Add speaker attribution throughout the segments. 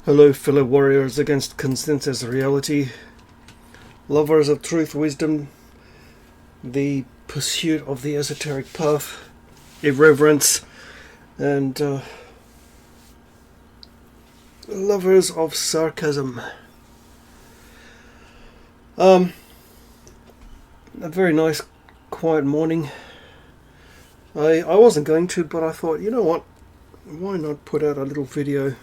Speaker 1: Hello, fellow warriors against consensus reality, lovers of truth, wisdom, the pursuit of the esoteric path, irreverence, and lovers of sarcasm. A very nice, quiet morning. I wasn't going to, but I thought, you know what? Why not put out a little video?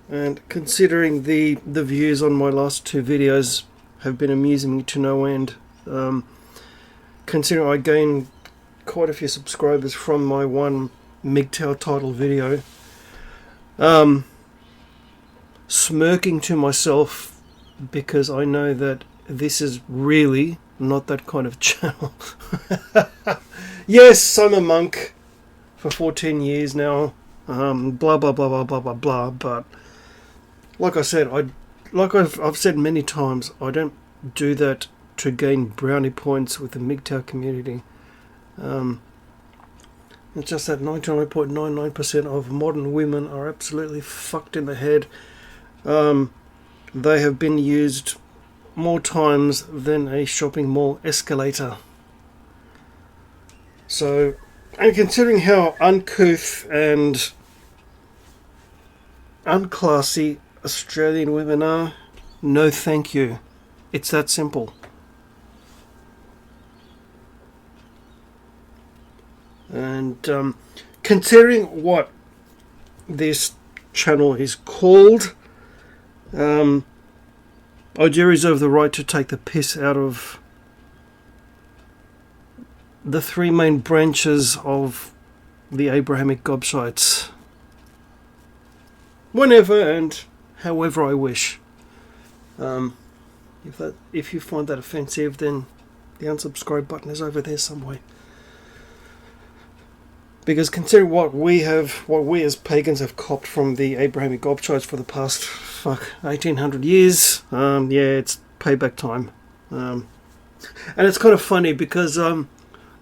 Speaker 1: And considering the views on my last two videos have been amusing me to no end, considering I gained quite a few subscribers from my one MGTOW title video, smirking to myself because I know that this is really not that kind of channel. Yes, I'm a monk for 14 years now, blah blah blah blah blah blah blah, but like I said, I've said many times, I don't do that to gain brownie points with the MGTOW community. It's just that 99.99% of modern women are absolutely fucked in the head. They have been used more times than a shopping mall escalator. So, and considering how uncouth and unclassy Australian women are, no thank you. It's that simple. And considering what this channel is called, I do reserve the right to take the piss out of the three main branches of the Abrahamic gobshites, whenever and however I wish. If you find that offensive, then the unsubscribe button is over there somewhere. Because consider what we as pagans have copped from the Abrahamic gobshites for the past 1800 years. Yeah, it's payback time. And it's kind of funny because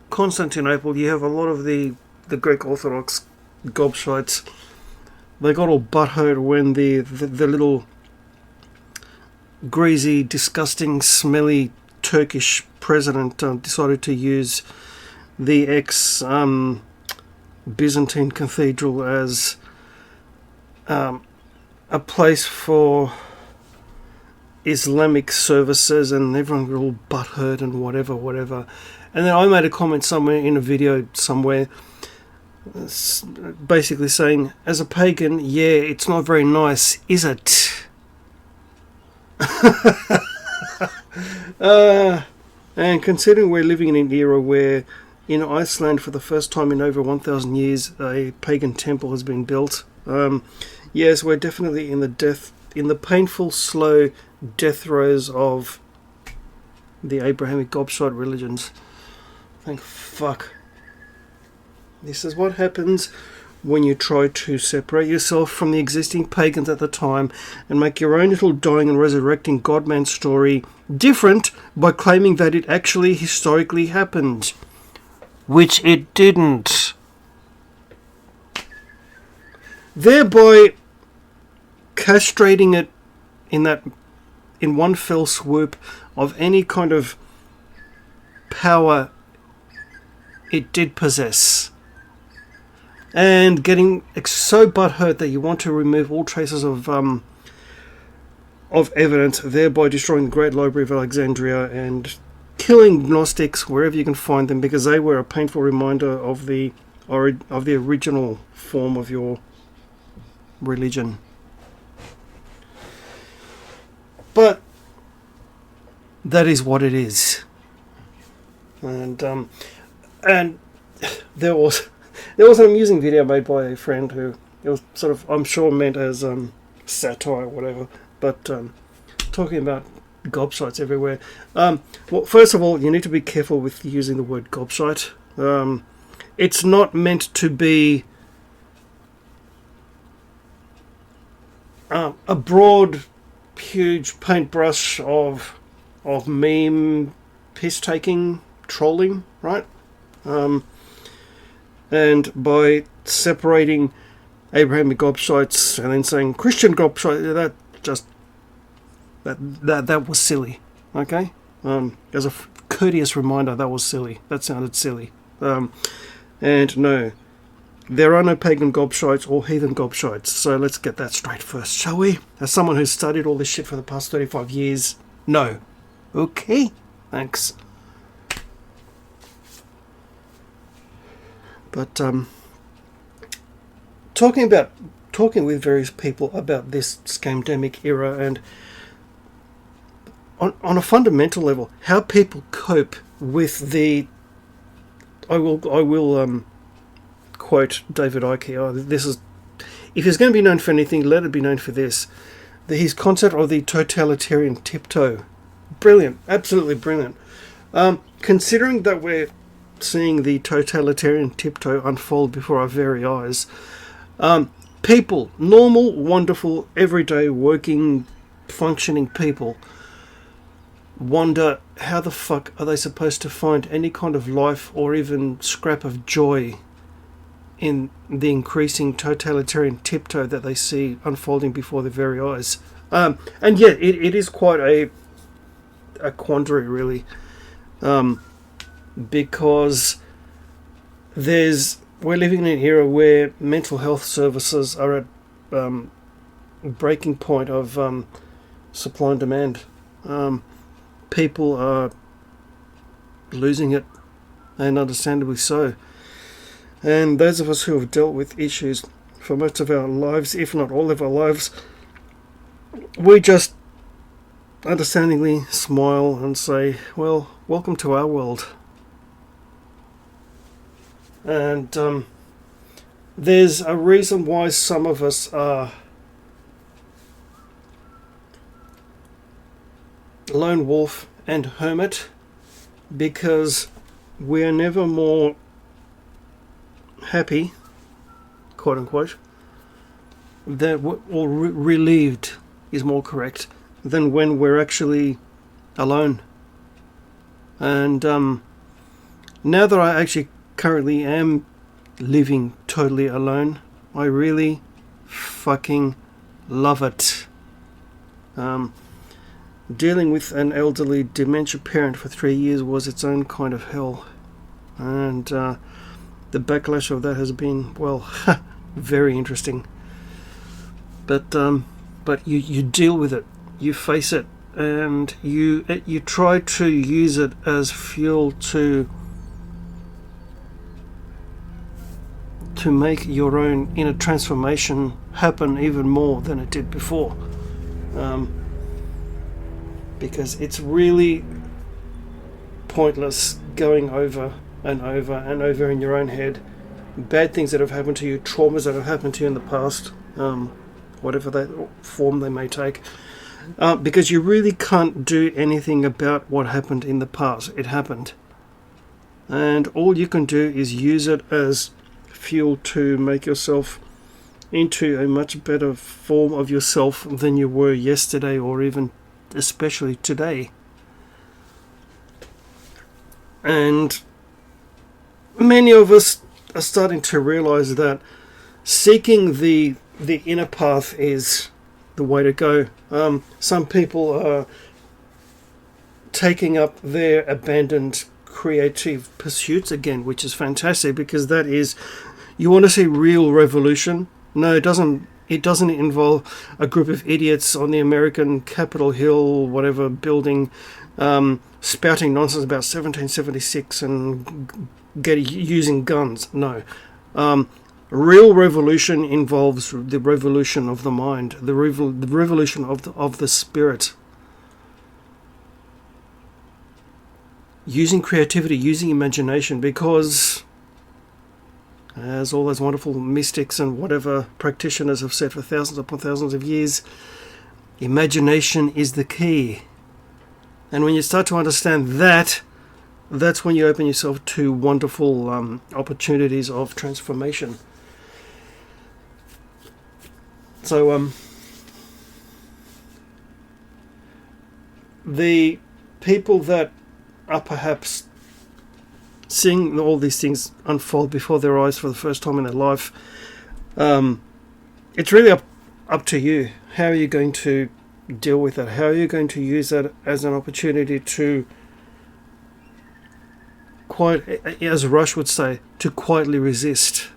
Speaker 1: Constantinople, you have a lot of the Greek Orthodox gobshites. They got all butthurt when the little greasy, disgusting, smelly Turkish president decided to use the ex-Byzantine cathedral as a place for Islamic services, and everyone got all butthurt and whatever. And then I made a comment somewhere in a video somewhere, basically saying, as a pagan, yeah, it's not very nice, is it? And considering we're living in an era where in Iceland for the first time in over 1,000 years a pagan temple has been built, yes, we're definitely in the painful, slow death throes of the Abrahamic gobshite religions. Thank fuck. This is what happens when you try to separate yourself from the existing pagans at the time and make your own little dying and resurrecting God-man story different by claiming that it actually historically happened. Which it didn't. Thereby castrating it in one fell swoop of any kind of power it did possess. And getting so butthurt that you want to remove all traces of evidence, thereby destroying the Great Library of Alexandria and killing Gnostics wherever you can find them, because they were a painful reminder of the original form of your religion. But that is what it is. And there was an amusing video made by a friend who, it was sort of, I'm sure, meant as satire or whatever, but talking about gobshites everywhere. Well, first of all, you need to be careful with using the word gobshite. It's not meant to be a broad, huge paintbrush of meme piss-taking trolling, right? And by separating Abrahamic gobshites and then saying Christian gobshite, that was silly. Okay? As a courteous reminder, that was silly. That sounded silly. And no, there are no pagan gobshites or heathen gobshites. So let's get that straight first, shall we? As someone who's studied all this shit for the past 35 years, no. Okay? Thanks. But talking with various people about this scamdemic era and on a fundamental level, how people cope with the, I will quote David Icke. This is, if he's going to be known for anything, let it be known for this. His concept of the totalitarian tiptoe, brilliant, absolutely brilliant. Considering that we're seeing the totalitarian tiptoe unfold before our very eyes, people, normal, wonderful, everyday, working, functioning people, wonder how the fuck are they supposed to find any kind of life or even scrap of joy in the increasing totalitarian tiptoe that they see unfolding before their very eyes. And yet it is quite a quandary, really, because we're living in an era where mental health services are at breaking point of supply and demand. People are losing it, and understandably so. And those of us who have dealt with issues for most of our lives, if not all of our lives, we just understandingly smile and say, well, welcome to our world. And there's a reason why some of us are lone wolf and hermit, because we're never more happy, quote unquote, or relieved is more correct, than when we're actually alone. And now that I actually currently am living totally alone, I really fucking love it. Dealing with an elderly dementia parent for 3 years was its own kind of hell, and the backlash of that has been, well, very interesting. But you deal with it, you face it, and you try to use it as fuel to make your own inner transformation happen even more than it did before. Because it's really pointless going over and over and over in your own head bad things that have happened to you, traumas that have happened to you in the past, whatever that form they may take, because you really can't do anything about what happened in the past. It happened, and all you can do is use it as fuel to make yourself into a much better form of yourself than you were yesterday, or even especially today. And many of us are starting to realize that seeking the inner path is the way to go. Some people are taking up their abandoned creative pursuits again, which is fantastic, because that is, you want to see real revolution. No, it doesn't involve a group of idiots on the American Capitol Hill, whatever building, spouting nonsense about 1776 and using guns. No. Real revolution involves the revolution of the mind, the revolution of the spirit. Using creativity, using imagination, because, as all those wonderful mystics and whatever practitioners have said for thousands upon thousands of years, imagination is the key. And when you start to understand that, that's when you open yourself to wonderful opportunities of transformation. So the people that are perhaps seeing all these things unfold before their eyes for the first time in their life, it's really up to you. How are you going to deal with that? How are you going to use that as an opportunity to as Rush would say, to quietly resist,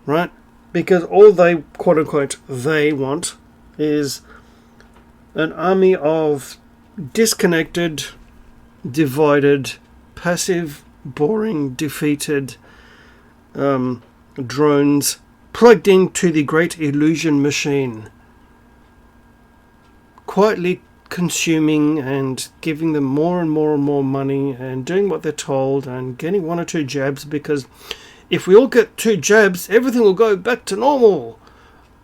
Speaker 1: right? Because all they, quote unquote, they want is an army of disconnected, divided, passive, boring, defeated drones plugged into the great illusion machine, quietly consuming and giving them more and more and more money and doing what they're told and getting 1 or 2 jabs, because if we all get 2 jabs, everything will go back to normal.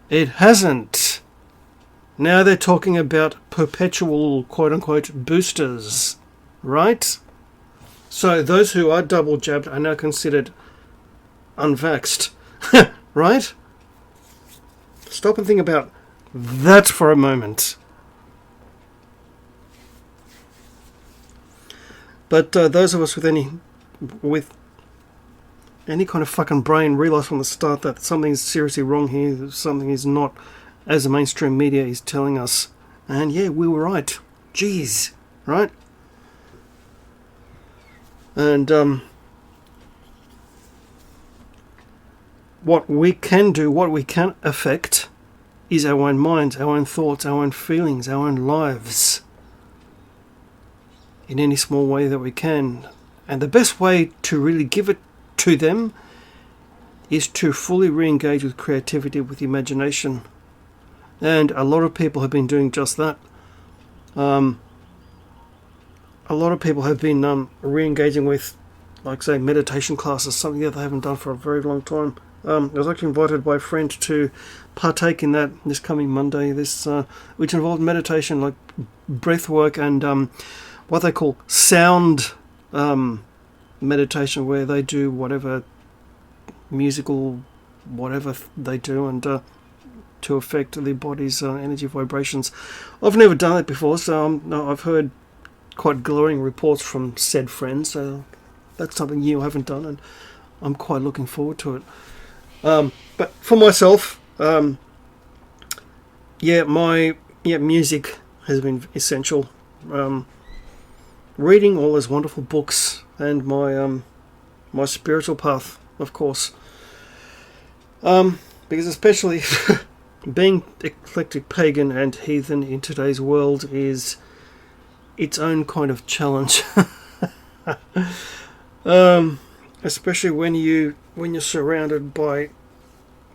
Speaker 1: It hasn't. Now they're talking about perpetual, quote-unquote, boosters, right? So those who are double jabbed are now considered unvaxxed, right? Stop and think about that for a moment. But those of us with any kind of fucking brain realise from the start that something's seriously wrong here, that something is not as the mainstream media is telling us. And yeah, we were right. Jeez, right? And what we can do, what we can affect, is our own minds, our own thoughts, our own feelings, our own lives, in any small way that we can. And the best way to really give it to them is to fully re-engage with creativity, with imagination. And a lot of people have been doing just that. A lot of people have been re-engaging with, like, say, meditation classes, something that they haven't done for a very long time. I was actually invited by a friend to partake in that this coming Monday, which involved meditation, like breath work and what they call sound meditation, where they do whatever musical whatever they do, and to affect the body's energy vibrations. I've never done it before, so no, I've heard quite glowing reports from said friends, so that's something new I haven't done, and I'm quite looking forward to it. But for myself, music has been essential. Reading all those wonderful books, and my spiritual path, of course. Because especially being eclectic, pagan and heathen in today's world is its own kind of challenge. Especially when you're surrounded by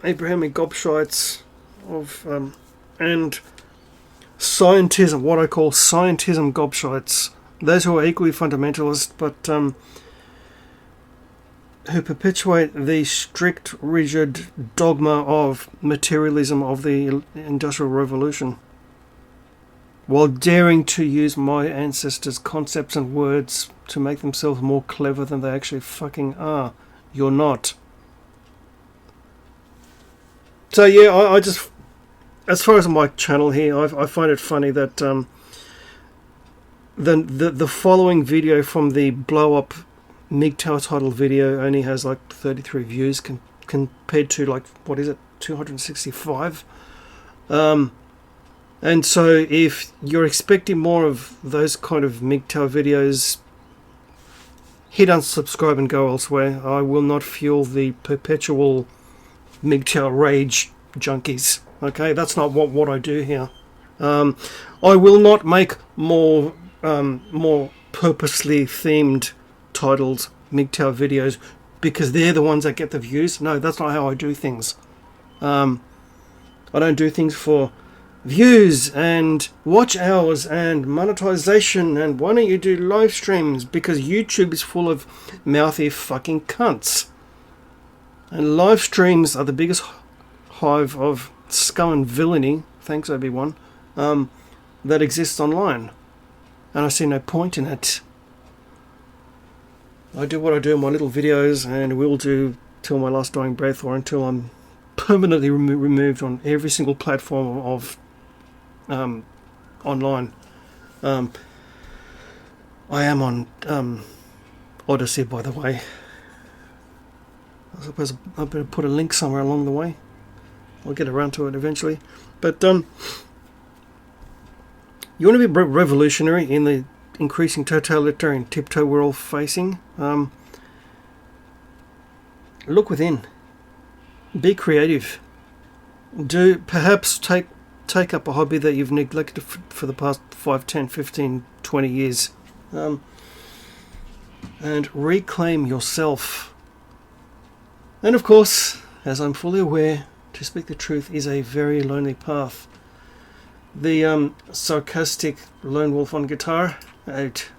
Speaker 1: Abrahamic gobshites and scientism, what I call scientism gobshites, those who are equally fundamentalist, but who perpetuate the strict, rigid dogma of materialism of the Industrial Revolution, while daring to use my ancestors' concepts and words to make themselves more clever than they actually fucking are. You're not. So yeah, I just, as far as my channel here, I find it funny that the following video from the blow up MGTOW title video only has like 33 views compared to, like, what is it, 265. And so if you're expecting more of those kind of MGTOW videos, hit unsubscribe and go elsewhere. I will not fuel the perpetual MGTOW rage junkies. Okay, that's not what I do here. I will not make more purposely themed titled MGTOW videos because they're the ones that get the views. No, that's not how I do things. I don't do things for views and watch hours and monetization and why don't you do live streams, because YouTube is full of mouthy fucking cunts. And live streams are the biggest hive of scum and villainy, thanks Obi-Wan, that exists online. And I see no point in it. I do what I do in my little videos, and will do till my last dying breath, or until I'm permanently removed on every single platform of online. I am on Odyssey, by the way. I suppose I better put a link somewhere along the way. I'll get around to it eventually. But you want to be revolutionary in the increasing totalitarian tiptoe we're all facing. Look within. Be creative. Do perhaps take up a hobby that you've neglected for the past 5, 10, 15, 20 years. And reclaim yourself. And of course, as I'm fully aware, to speak the truth is a very lonely path. The sarcastic lone wolf on guitar, out.